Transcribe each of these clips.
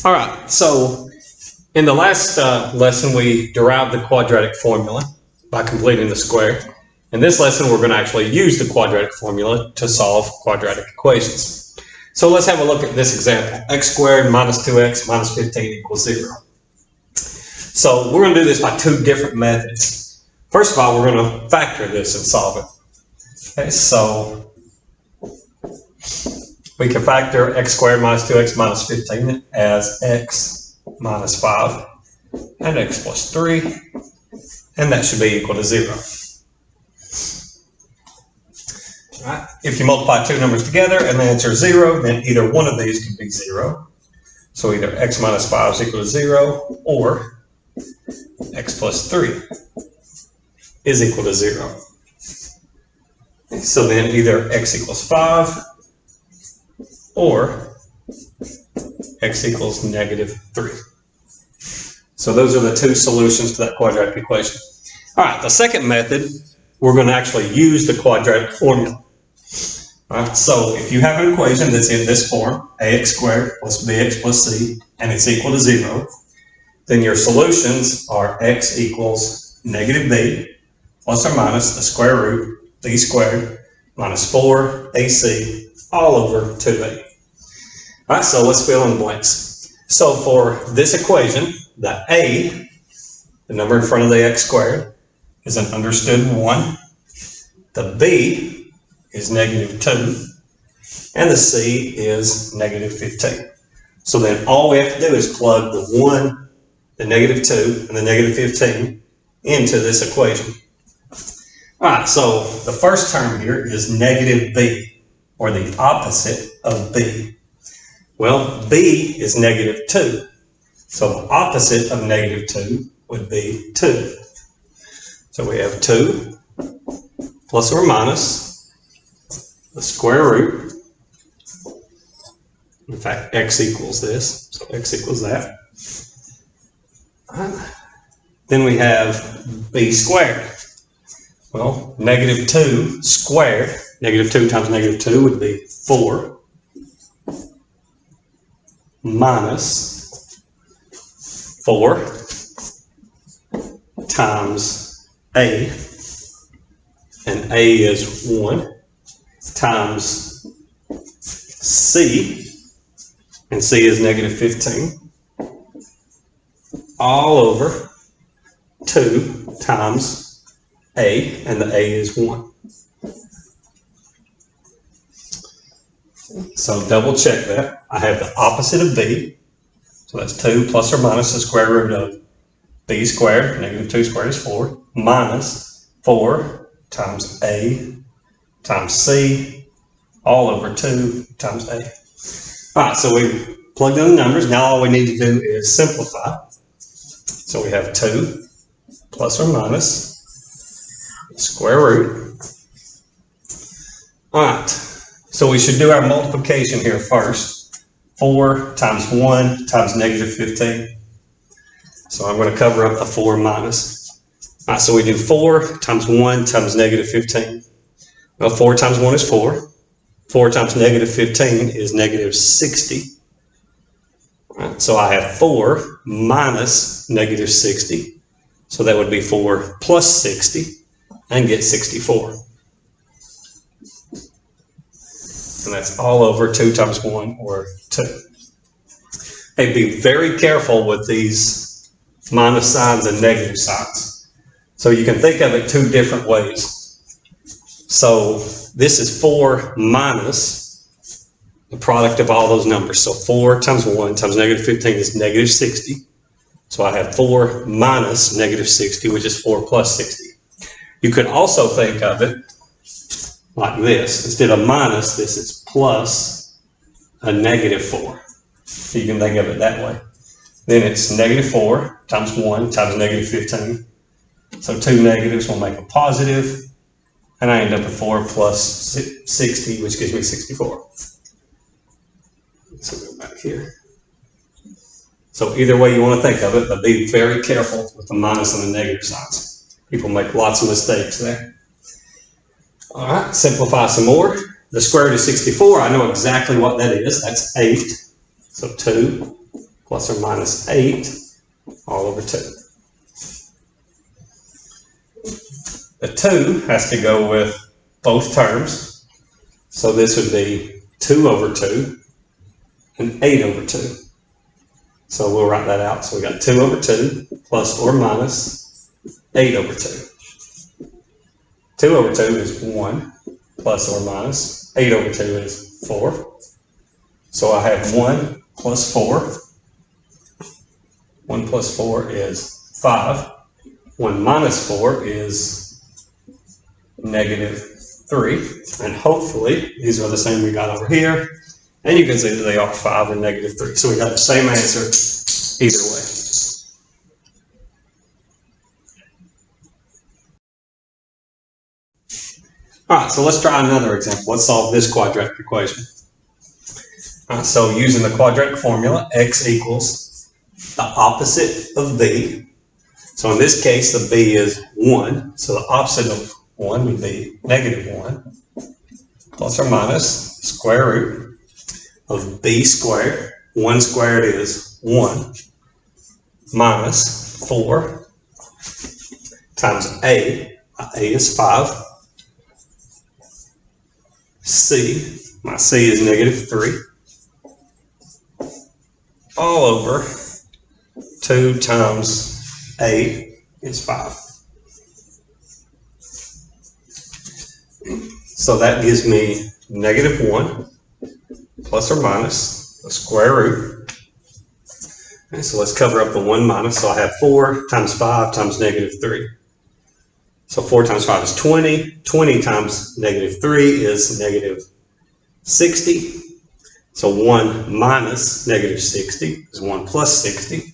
All right, so in the last lesson, we derived the quadratic formula by completing the square. In this lesson, we're going to actually use the quadratic formula to solve quadratic equations. So let's have a look at this example. X squared minus 2x minus 15 equals 0. So we're going to do this by two different methods. First of all, we're going to factor this and solve it. Okay, so we can factor x squared minus 2x minus 15 as x minus 5 and x plus 3, and that should be equal to 0. All right. If you multiply two numbers together and the answer is 0, then either one of these could be 0. So either x minus 5 is equal to 0 or x plus 3 is equal to 0. So then either x equals 5 or x equals negative 3. So those are the two solutions to that quadratic equation. All right, the second method, we're going to actually use the quadratic formula. All right, so if you have an equation that's in this form, ax squared plus bx plus c, and it's equal to 0, then your solutions are x equals negative b plus or minus the square root b squared minus 4ac all over 2b. All right, so let's fill in the blanks. So for this equation, the a, the number in front of the x squared, is an understood 1. The b is negative 2. And the c is negative 15. So then all we have to do is plug the 1, the negative 2, and the negative 15 into this equation. All right, so the first term here is negative b, or the opposite of b. Well, b is negative 2. So the opposite of negative 2 would be 2. So we have 2 plus or minus the square root. In fact, x equals this, so x equals that. Then we have b squared. Well, negative 2 squared, negative 2 times negative 2 would be 4 minus 4 times a, and a is 1, times c, and c is negative 15, all over 2 times a, and the a is 1. So double check that. I have the opposite of b, so that's 2 plus or minus the square root of b squared, negative 2 squared is 4, minus 4 times a times c, all over 2 times a. All right, so we plugged in the numbers. Now all we need to do is simplify. So we have 2 plus or minus square root. All right, so we should do our multiplication here first. 4 times 1 times negative 15. So I'm going to cover up the 4 minus. All right, so we do 4 times 1 times negative 15. Well, 4 times 1 is 4. 4 times negative 15 is negative 60. All right, so I have 4 minus negative 60. So that would be 4 plus 60, and get 64. And that's all over 2 times 1, or 2. Hey, be very careful with these minus signs and negative signs. So you can think of it two different ways. So this is 4 minus the product of all those numbers. So 4 times 1 times negative 15 is negative 60. So I have 4 minus negative 60, which is 4 plus 60. You could also think of it like this. Instead of minus, this is plus a negative 4. So you can think of it that way. Then it's negative 4 times 1 times negative 15. So two negatives will make a positive, and I end up with 4 plus 60, which gives me 64. So go back here. So either way you want to think of it, but be very careful with the minus and the negative signs. People make lots of mistakes there. All right, simplify some more. The square root of 64, I know exactly what that is. That's 8. So 2 plus or minus 8 all over 2. The 2 has to go with both terms. So this would be 2 over 2 and 8 over 2. So we'll write that out. So we got 2 over 2 plus or minus 8 over 2. 2 over 2 is 1 plus or minus 8 over 2 is 4. So I have 1 plus 4. 1 plus 4 is 5. 1 minus 4 is -3. And hopefully these are the same we got over here. And you can see that they are 5 and -3. So we got the same answer either way. All right, so let's try another example. Let's solve this quadratic equation. All right, so using the quadratic formula, x equals the opposite of b. So in this case, the b is 1. So the opposite of 1 would be -1 plus or minus square root of b squared. 1 squared is 1 minus 4 times a. A is 5. C, my c is -3, all over 2 times a is 5. So that gives me -1 plus or minus the square root. Okay, so let's cover up the 1 minus. So I have 4 times 5 times -3. So 4 times 5 is 20. 20 times -3 is -60. So 1 minus -60 is 1 plus 60.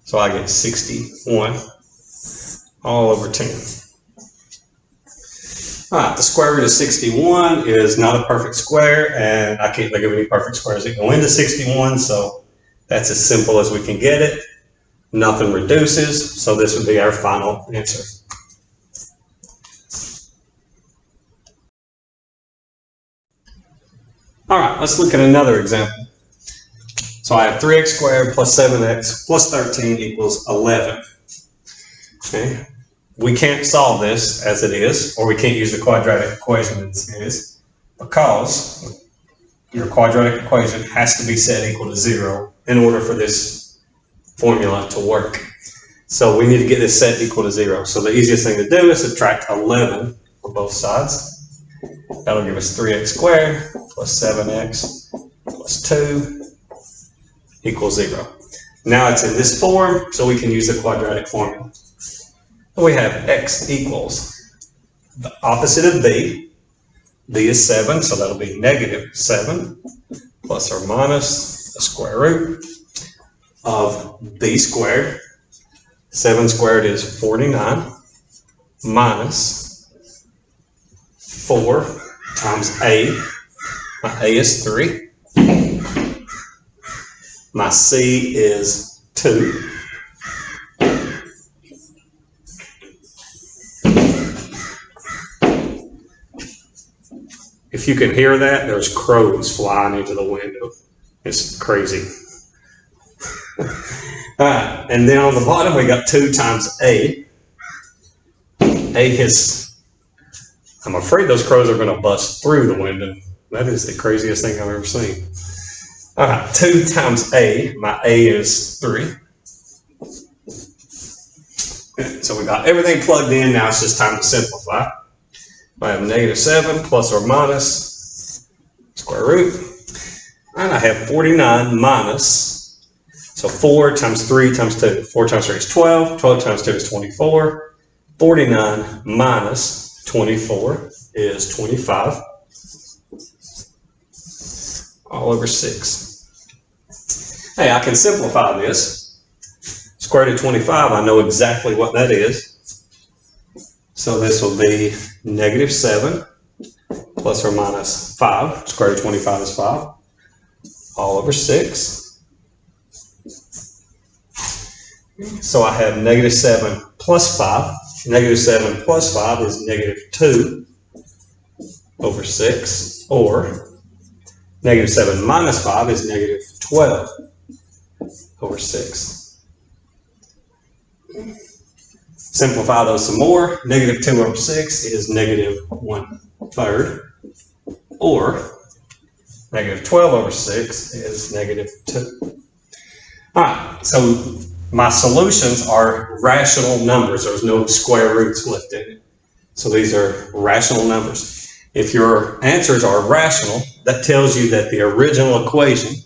So I get 61 all over 10. All right, the square root of 61 is not a perfect square, and I can't think of any perfect squares that go into 61, so that's as simple as we can get it. Nothing reduces, so this would be our final answer. All right, let's look at another example. So I have 3x squared plus 7x plus 13 equals 11. Okay. We can't solve this as it is, or we can't use the quadratic equation as it is, because your quadratic equation has to be set equal to 0 in order for this formula to work. So we need to get this set equal to 0. So the easiest thing to do is subtract 11 for both sides. That'll give us 3x squared plus 7x plus 2 equals 0. Now it's in this form, so we can use the quadratic formula. We have x equals the opposite of b. B is 7, so that'll be -7 plus or minus the square root of b squared. 7 squared is 49 minus 4 times a. My a is 3. My c is 2. If you can hear that, there's crows flying into the window. It's crazy. All right, and then on the bottom we got 2 times a. A is, I'm afraid those crows are going to bust through the window. That is the craziest thing I've ever seen. All right, 2 times a. My a is 3. So we got everything plugged in. Now it's just time to simplify. I have -7 plus or minus square root. And I have 49 minus, so 4 times 3 times 2. 4 times 3 is 12. 12 times 2 is 24. 49 minus 24 is 25. All over 6. Hey, I can simplify this. Square root of 25, I know exactly what that is. So this will be -7 plus or minus 5. Square root of 25 is 5. All over 6. So I have -7 plus 5. -7 plus 5 is -2 over 6. Or -7 minus 5 is -12 over 6. Simplify those some more. Negative 2 over 6 is negative 1/3. Or negative 12 over 6 is negative 2. All right, so my solutions are rational numbers. There's no square roots left in it. So these are rational numbers. If your answers are rational, that tells you that the original equation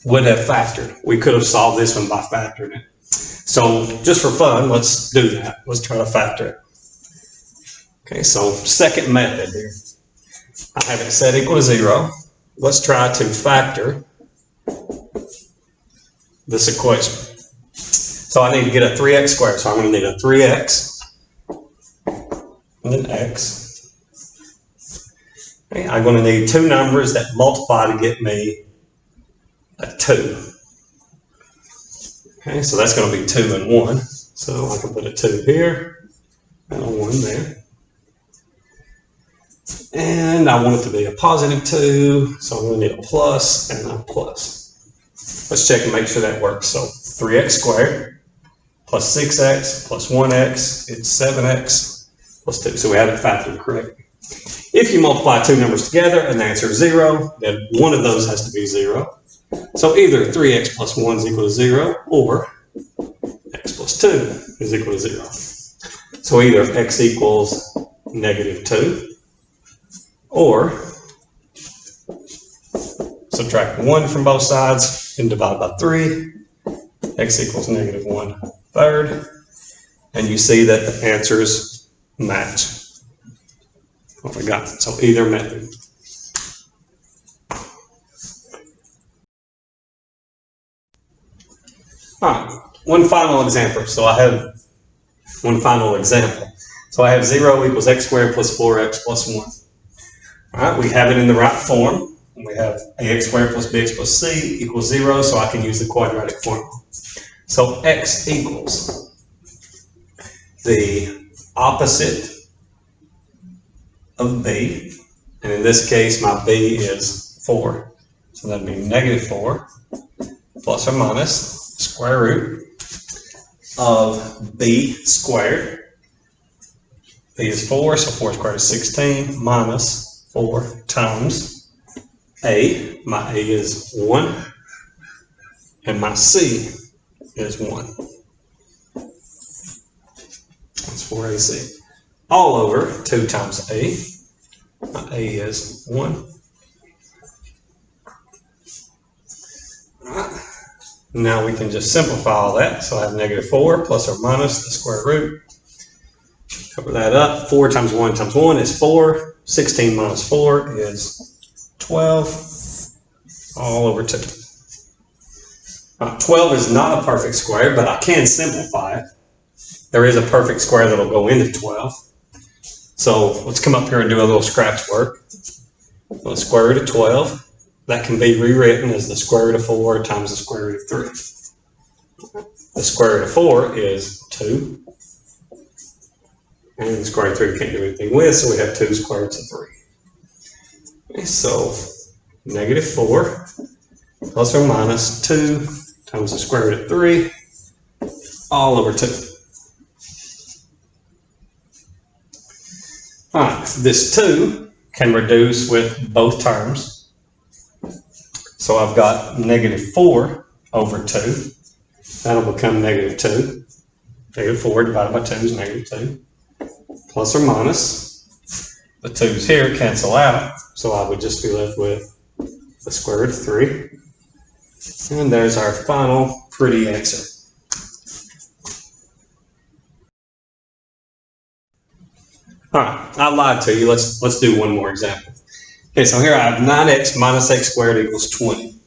would have factored. We could have solved this one by factoring it. So just for fun, let's do that. Let's try to factor it. Okay, so second method here. I have it set equal to 0. Let's try to factor this equation. So I need to get a 3x squared. So I'm going to need a 3x and an x. Okay, I'm going to need two numbers that multiply to get me a 2. Okay, so that's going to be 2 and 1. So I can put a 2 here and a 1 there. And I want it to be a positive 2, so I'm going to need a plus and a plus. Let's check and make sure that works. So 3x squared plus 6x plus 1x, it's 7x plus 2. So we have it factored correctly. If you multiply two numbers together and the answer is 0, then one of those has to be 0. So either 3x plus 1 is equal to 0 or x plus 2 is equal to 0. So either x equals negative 2 or subtract 1 from both sides and divide by 3, x equals negative 1/3, and you see that the answers match what we got. So either method. All right, one final example. So I have 0 equals x squared plus 4x plus 1. All right, we have it in the right form. We have ax squared plus bx plus c equals 0, so I can use the quadratic formula. So x equals the opposite of b, and in this case my b is 4. So that'd be negative 4 plus or minus the square root of b squared. B is 4, so 4 squared is 16, minus 4 times a. My a is 1, and my c is 1. That's 4ac. All over 2 times a. My a is 1. All right. Now we can just simplify all that. So I have negative 4 plus or minus the square root. Cover that up. 4 times 1 times 1 is 4. 16 minus 4 is 12. All over 2. 12 is not a perfect square, but I can simplify it. There is a perfect square that will go into 12. So let's come up here and do a little scratch work. The square root of 12, that can be rewritten as the square root of 4 times the square root of 3. The square root of 4 is 2. And the square root of 3 we can't do anything with, so we have 2 square roots of 3. Okay, so negative 4 plus or minus 2 times the square root of 3 all over 2. All right, this 2 can reduce with both terms. So I've got negative 4 over 2. That'll become negative 2. Negative 4 divided by 2 is negative 2. Plus or minus, the 2's here cancel out, so I would just be left with the square root of 3. And there's our final pretty answer. All right, I lied to you. Let's do one more example. Okay, so here I have 9x minus x squared equals 20.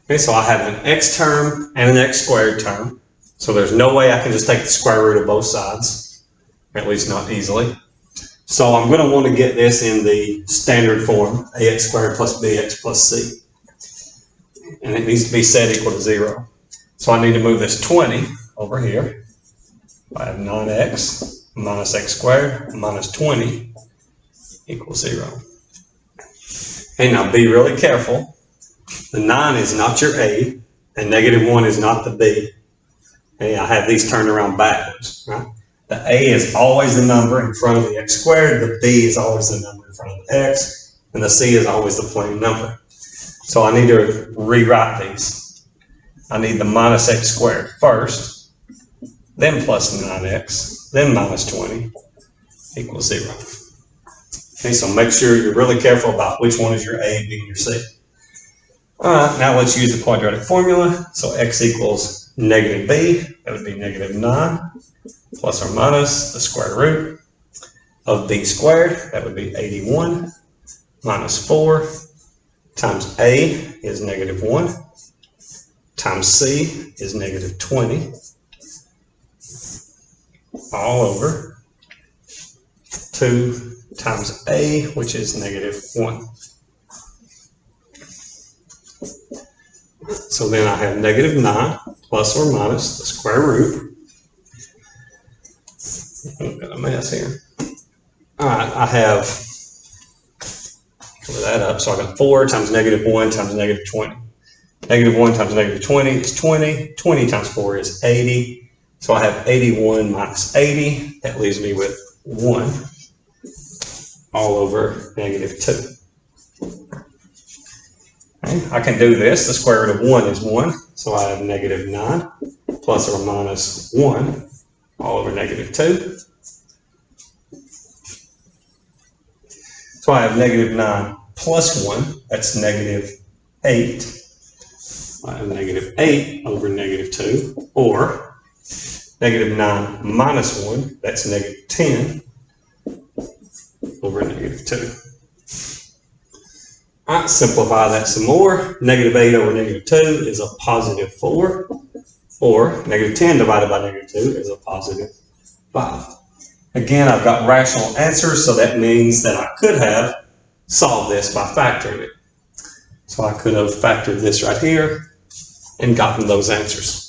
Okay, so I have an x term and an x squared term. So there's no way I can just take the square root of both sides, or at least not easily. So I'm going to want to get this in the standard form, ax squared plus bx plus c. And it needs to be set equal to 0. So I need to move this 20 over here. I have 9x minus x squared minus 20 equals 0. And now be really careful. The 9 is not your a. and -1 is not the b. Okay, I have these turned around backwards, right? The a is always the number in front of the x squared, the b is always the number in front of the x, and the c is always the plain number. So I need to rewrite these. I need the minus x squared first, then plus 9x, then minus 20 equals 0. Okay, so make sure you're really careful about which one is your A, B, and your C. All right, now let's use the quadratic formula. So x equals negative b, that would be -9, plus or minus the square root of b squared, that would be 81, minus 4, times a is -1, times c is -20, all over 2 times a, which is -1. So then I have -9 plus or minus the square root. I've got a mess here. All right, I have, cover that up. So I got 4 times -1 times -20. -1 times -20 is 20. 20 times 4 is 80. So I have 81 minus 80. That leaves me with 1 all over -2. Okay, I can do this. The square root of 1 is 1. So I have -9 plus or minus 1 all over -2. So I have -9 plus 1. That's -8. I have -8 over -2. Or -9 minus 1. That's -10 over -2. All right, simplify that some more. -8 over -2 is a positive 4, or -10 divided by -2 is a positive 5. Again, I've got rational answers, so that means that I could have solved this by factoring it. So I could have factored this right here and gotten those answers.